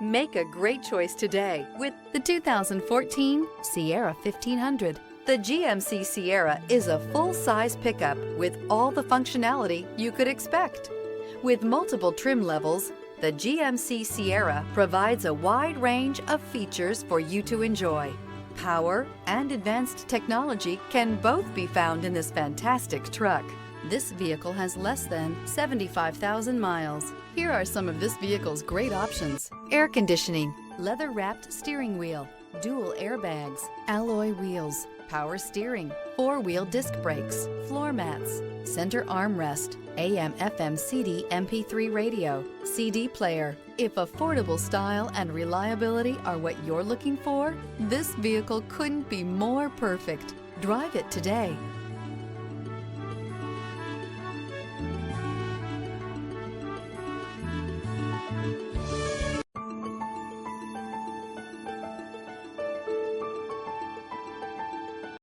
Make a great choice today with the 2014 Sierra 1500. The GMC Sierra is a full-size pickup with all the functionality you could expect. With multiple trim levels, the GMC Sierra provides a wide range of features for you to enjoy. Power and advanced technology can both be found in this fantastic truck. This vehicle has less than 75,000 miles. Here are some of this vehicle's great options: air conditioning, leather-wrapped steering wheel, dual airbags, alloy wheels, power steering, four-wheel disc brakes, floor mats, center armrest, AM/FM CD MP3 radio, CD player. If affordable style and reliability are what you're looking for, this vehicle couldn't be more perfect. Drive it today.